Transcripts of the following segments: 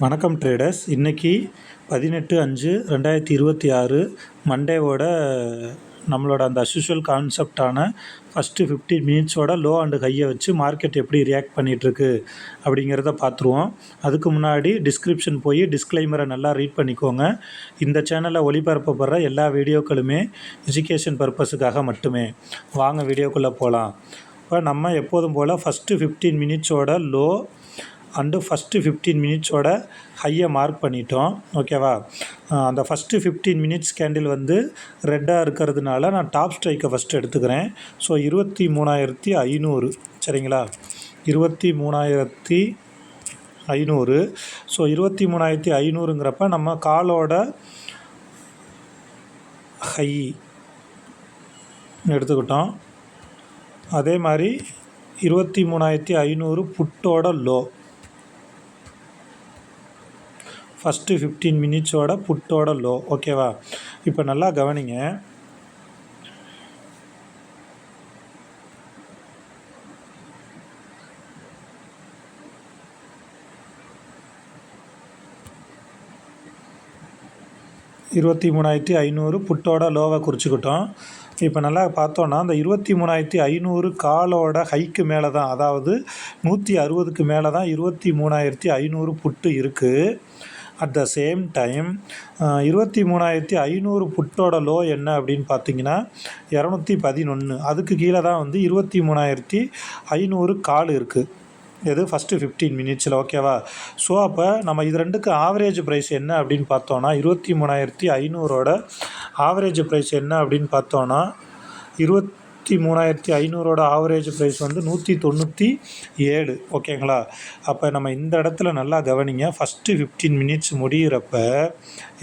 வணக்கம் ட்ரேடர்ஸ். இன்றைக்கி 18/5/2026 மண்டேவோட நம்மளோட அந்த அஸ்யூஷுவல் கான்செப்டான ஃபஸ்ட்டு 15 மினிட்ஸோட லோ அண்டு ஹையை வச்சு மார்க்கெட் எப்படி ரியாக்ட் பண்ணிகிட்ருக்கு அப்படிங்கிறத பார்த்துருவோம். அதுக்கு முன்னாடி டிஸ்கிரிப்ஷன் போய் டிஸ்க்ளைமரை நல்லா ரீட் பண்ணிக்கோங்க. இந்த சேனலில் ஒளிபரப்பப்படுற எல்லா வீடியோக்களுமே எஜுகேஷன் பர்பஸுக்காக மட்டுமே. வாங்க வீடியோக்குள்ளே போகலாம். இப்போ நம்ம எப்போதும் போல் ஃபஸ்ட்டு 15 மினிட்ஸோட லோ அண்டு ஃபஸ்ட்டு 15 மினிட்ஸோட ஹையை மார்க் பண்ணிட்டோம். ஓகேவா? அந்த ஃபஸ்ட்டு 15 மினிட்ஸ் கேண்டில் வந்து ரெட்டாக இருக்கிறதுனால நான் டாப் ஸ்ட்ரைக்கை ஃபஸ்ட்டு எடுத்துக்கிறேன். ஸோ 23,500. சரிங்களா? 23,500. ஸோ 23,500ங்கிறப்ப நம்ம காலோட ஹை எடுத்துக்கிட்டோம். அதே மாதிரி 23,500 புட்டோட லோ, ஃபஸ்ட்டு 15 மினிட்ஸோட புட்டோட லோ. ஓகேவா? இப்போ நல்லா கவனிங்க. இருபத்தி 23,500 புட்டோட லோவை குறிச்சிக்கிட்டோம். இப்போ நல்லா பார்த்தோன்னா அந்த 23,500 காலோட ஹைக்கு மேலே தான், அதாவது 160க்கு மேலே தான் 23,500 புட்டு இருக்குது. அட் த சேம் டைம் 23,500 புட்டோட லோ என்ன அப்படின்னு பார்த்தீங்கன்னா 211. அதுக்கு கீழே தான் வந்து 23,500 கால் இருக்குது. இது ஃபஸ்ட்டு 15 மினிட்ஸில். ஓகேவா? ஸோ அப்போ நம்ம இது ரெண்டுக்கு ஆவரேஜ் ப்ரைஸ் என்ன அப்படின்னு பார்த்தோன்னா 23,500ஓட ஆவரேஜ் ப்ரைஸ் என்ன அப்படின்னு பார்த்தோன்னா 23,500ஓட ஆவரேஜ் ப்ரைஸ் வந்து 197. ஓகேங்களா? அப்போ நம்ம இந்த இடத்துல நல்லா கவனிங்க. ஃபஸ்ட்டு 15 மினிட்ஸ் முடிகிறப்ப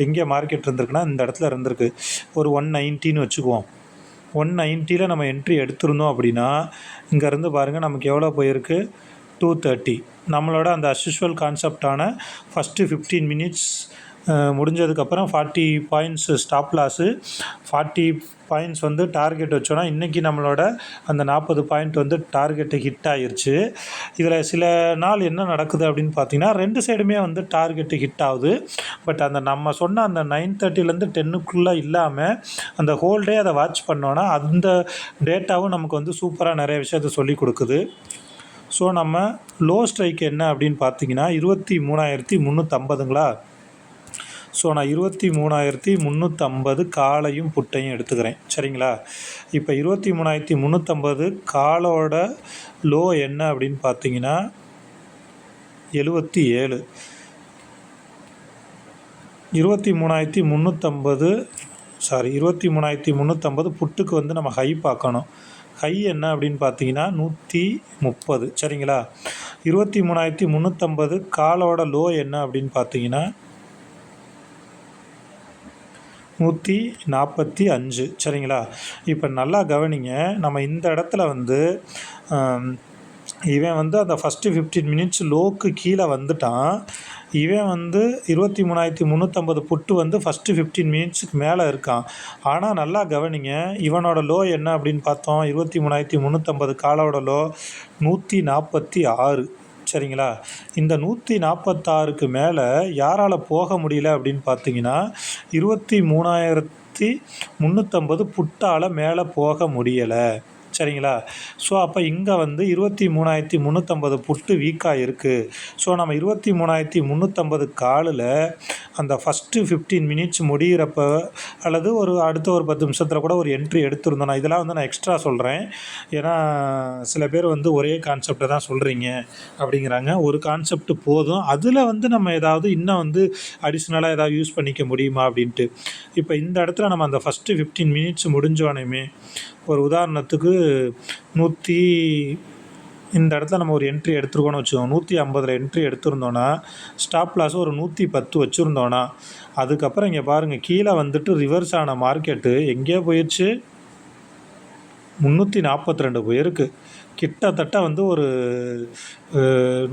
எங்கே மார்க்கெட் இருந்திருக்குன்னா இந்த இடத்துல இருந்திருக்கு. ஒரு 190ன்னு வச்சுக்குவோம். 190ல் நம்ம என்ட்ரி எடுத்திருந்தோம் அப்படின்னா இங்கேருந்து பாருங்கள் நமக்கு எவ்வளோ போயிருக்கு, 230. நம்மளோட அந்த அஸ்யூஷுவல் கான்செப்டான ஃபஸ்ட்டு 15 மினிட்ஸ் முடிஞ்சதுக்கப்புறம் 40 பாயிண்ட்ஸ் ஸ்டாப் லாஸு, 40 பாயிண்ட்ஸ் வந்து டார்கெட் வச்சோன்னா இன்றைக்கி நம்மளோட அந்த 40 பாயிண்ட் வந்து டார்கெட்டு ஹிட் ஆகிருச்சு. இதில் சில நாள் என்ன நடக்குது அப்படின்னு பார்த்தீங்கன்னா ரெண்டு சைடுமே வந்து டார்கெட்டு ஹிட் ஆகுது. பட் அந்த நம்ம சொன்ன அந்த 9:30லேருந்து 10க்குள்ளே இல்லாமல் அந்த ஹோல் டே அதை வாட்ச் பண்ணோன்னா அந்த டேட்டாவும் நமக்கு வந்து சூப்பராக நிறைய விஷயத்தை சொல்லி கொடுக்குது. ஸோ நம்ம லோ ஸ்ட்ரைக் என்ன அப்படின்னு பார்த்தீங்கன்னா 23,350ங்களா? ஸோ நான் 23,350 காலையும் புட்டையும் எடுத்துக்கிறேன். சரிங்களா? இப்போ 23,350 காலோட லோ என்ன அப்படின்னு பார்த்தீங்கன்னா 77. 23,350 புட்டுக்கு வந்து நம்ம ஹை பார்க்கணும். ஹை என்ன அப்படின்னு பார்த்தீங்கன்னா 130. சரிங்களா? 23,350 காலோட லோ என்ன அப்படின்னு பார்த்தீங்கன்னா 145. சரிங்களா? இப்போ நல்லா கவனிங்க. நம்ம இந்த இடத்துல வந்து இவன் வந்து அந்த ஃபஸ்ட்டு 15 மினிட்ஸ் லோக்கு கீழே வந்துட்டான். இவன் வந்து 23,350 புட்டு வந்து ஃபஸ்ட்டு 15 மினிட்ஸுக்கு மேலே இருக்கான். ஆனால் நல்லா கவனிங்க, இவனோட லோ என்ன அப்படின்னு பார்த்தோம் 23,350 காலோட லோ 146. சரிங்களா? இந்த 146க்கு மேலே யாரால் போக முடியல அப்படின்னு பார்த்தீங்கன்னா 23,350 புட்டால் மேலே போக முடியலை. சரிங்களா? ஸோ அப்போ இங்கே வந்து 23,350 புட்டு வீக்காக இருக்குது. ஸோ நம்ம 23,350 காலில் அந்த ஃபஸ்ட்டு 15 மினிட்ஸ் முடிகிறப்ப அல்லது ஒரு அடுத்த ஒரு 10 நிமிஷத்தில் கூட ஒரு என்ட்ரி எடுத்துருந்தோம். நான் இதெல்லாம் வந்து நான் எக்ஸ்ட்ரா சொல்கிறேன். ஏன்னா சில பேர் வந்து ஒரே கான்செப்டை தான் சொல்கிறீங்க அப்படிங்கிறாங்க. ஒரு கான்செப்ட் போதும், அதில் வந்து நம்ம ஏதாவது இன்னும் வந்து அடிஷ்னலாக ஏதாவது யூஸ் பண்ணிக்க முடியுமா அப்படின்ட்டு. இப்போ இந்த இடத்துல நம்ம அந்த ஃபஸ்ட்டு 15 மினிட்ஸ் முடிஞ்சோனையுமே ஒரு உதாரணத்துக்கு இந்த இடத்துல நம்ம ஒரு என்ட்ரி எடுத்துருக்கோன்னு வச்சுக்கோங்க. 150 என்ட்ரி எடுத்திருந்தோன்னா ஸ்டாப் லாஸ் ஒரு 110 வச்சுருந்தோன்னா அதுக்கப்புறம் இங்கே பாருங்கள் கீழே வந்துட்டு ரிவர்ஸ் ஆன மார்க்கெட்டு எங்கேயோ போயிடுச்சு, 342 போயிருக்கு. கிட்டத்தட்ட வந்து ஒரு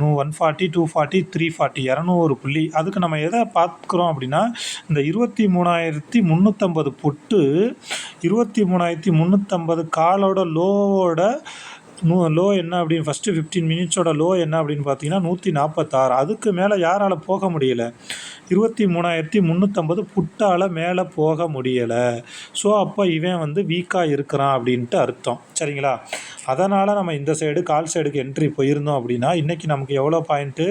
140, 240, 340, 200 புள்ளி. அதுக்கு நம்ம எதை பார்க்குறோம் அப்படின்னா இந்த 23,350 புட்டு 23,350 காலோட லோவோட லோ என்ன அப்படின்னு ஃபஸ்ட்டு 15 மினிட்ஸோட லோ என்ன அப்படின்னு பார்த்தீங்கன்னா 146. அதுக்கு மேலே யாரால் போக முடியலை. 23,350 புட்டால் மேலே போக முடியலை. ஸோ அப்போ இவன் வந்து வீக்காக இருக்கிறான் அப்படின்ட்டு அர்த்தம். சரிங்களா? அதனால் நம்ம இந்த சைடு கால் சைடுக்கு என்ட்ரி போயிருந்தோம் அப்படின்னா இன்றைக்கி நமக்கு எவ்வளோ பாயிண்ட்டு,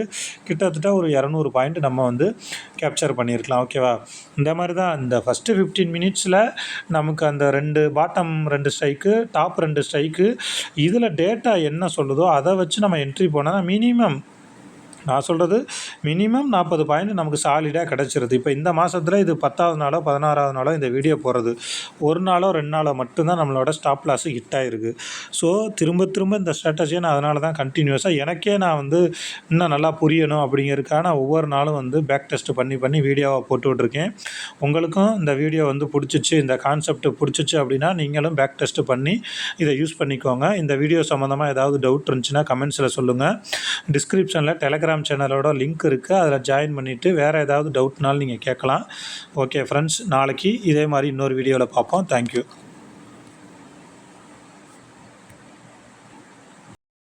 கிட்டத்தட்ட ஒரு 200 பாயிண்ட் நம்ம வந்து கேப்சர் பண்ணியிருக்கலாம். ஓகேவா? இந்த மாதிரி தான் இந்த ஃபஸ்ட்டு 15 மினிட்ஸில் நமக்கு அந்த பாட்டம் 2 ஸ்ட்ரைக்கு, டாப் 2 ஸ்ட்ரைக்கு, இதில் டேட்டா என்ன சொல்லுதோ அதை வச்சு நம்ம என்ட்ரி போனால் மினிமம், நான் சொல்கிறது மினிமம் 40 பாயிண்ட் நமக்கு சாலிடாக கிடச்சிருது. இப்போ இந்த மாதத்தில் இது 10வது நாளோ 16வது நாளோ இந்த வீடியோ போடுறது, ஒரு நாளோ 2 நாளோ மட்டும்தான் நம்மளோட ஸ்டாப் லாஸ் ஹிட் ஆகிருக்கு. ஸோ திரும்ப திரும்ப இந்த ஸ்ட்ராட்டஜியை நான் அதனால தான் கண்டினியூஸாக எனக்கே நான் வந்து இன்னும் நல்லா புரியணும் அப்படிங்கிறதுக்காக நான் ஒவ்வொரு நாளும் வந்து பேக் டெஸ்ட் பண்ணி வீடியோவை போட்டுட்ருக்கேன். உங்களுக்கும் இந்த வீடியோ வந்து பிடிச்சிச்சு, இந்த கான்செப்ட் பிடிச்சிச்சு அப்படின்னா நீங்களும் பேக் டெஸ்ட் பண்ணி இதை யூஸ் பண்ணிக்கோங்க. இந்த வீடியோ சம்மந்தமாக ஏதாவது டவுட் இருந்துச்சுன்னா கமெண்ட்ஸில் சொல்லுங்கள். டிஸ்கிரிப்ஷனில் டெலகிராம் சேனலோட லிங்க் இருக்குது, அதில் ஜாயின் பண்ணிவிட்டு வேறு ஏதாவது டவுட்னாலும் நீங்கள் கேட்கலாம். ஓகே ஃப்ரெண்ட்ஸ், நாளைக்கு இதே மாதிரி இன்னொரு வீடியோவில் பார்ப்போம். தேங்க்யூ.